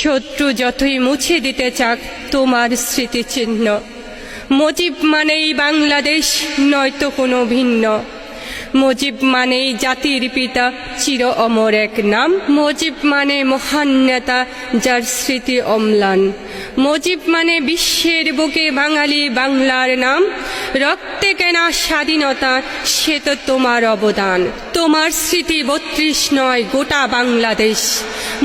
শত্রু যতই মুছে দিতে চাক তোমার স্মৃতিচিহ্ন। মুজিব মানেই বাংলাদেশ, নয়তো কোনো ভিন্ন। মুজিব মানেই জাতির পিতা, চির অমর এক নাম। মুজিব মানে মহান নেতা, যার স্মৃতি অম্লান। মুজিব মানে বিশ্বের বুকে বাঙালি বাংলার নাম। রক্তে কেনা স্বাধীনতা, সে তো তোমার অবদান। তোমার স্মৃতি ৩২ নয়, গোটা বাংলাদেশ।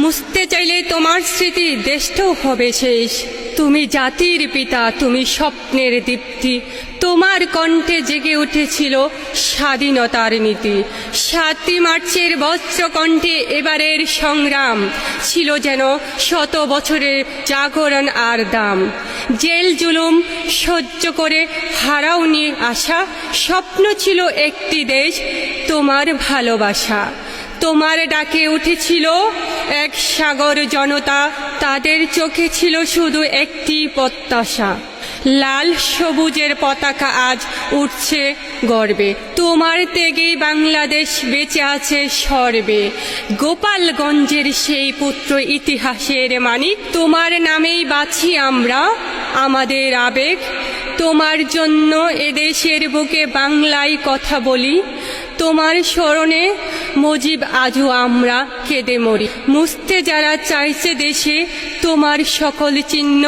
মুছতে চাইলে তোমার স্মৃতি, দেশটাও হবে শেষ। তুমি জাতির পিতা, তুমি স্বপ্নের দীপ্তি। তোমার কণ্ঠে জেগে উঠেছিল স্বাধীনতার নীতি। ৭ই মার্চের বজ্র কণ্ঠে এবারের সংগ্রাম ছিল যেন ১০০ বছরের জাগরণ আর দাম। জেল জুলুম সহ্য করে হারাওনি আশা, স্বপ্ন ছিল একটি দেশ, তোমার ভালোবাসা। তোমার ডাকে উঠেছিল এক সাগর জনতা, তাদের চোখে ছিল শুধু একটি প্রত্যাশা। লাল সবুজের পতাকা আজ উঠছে গর্বে, তোমার ত্যাগেই বাংলাদেশ বেঁচে আছে সর্বে। গোপালগঞ্জের সেই পুত্র, ইতিহাসের মানিক, তোমার নামেই বাঁচি আমরা, আমাদের আবেগ। তোমার জন্য এদেশের বুকে বাংলায় কথা বলি। তোমার স্মরণে মুজিব আজও আমরা কেঁদে মরি। মুছতে যারা চাইছে দেশে তোমার সকল চিহ্ন,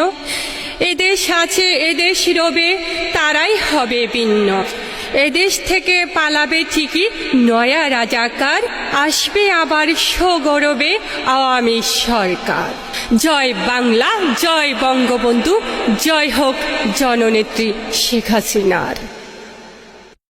এদেশ আছে এদেশ রবে, তারাই হবে ভিন্ন। এদেশ থেকে পালাবে ঠিকই নয়া রাজাকার, আসবে আবার সগৌরবে আওয়ামী সরকার। জয় বাংলা, জয় বঙ্গবন্ধু, জয় হোক জননেত্রী শেখ হাসিনার।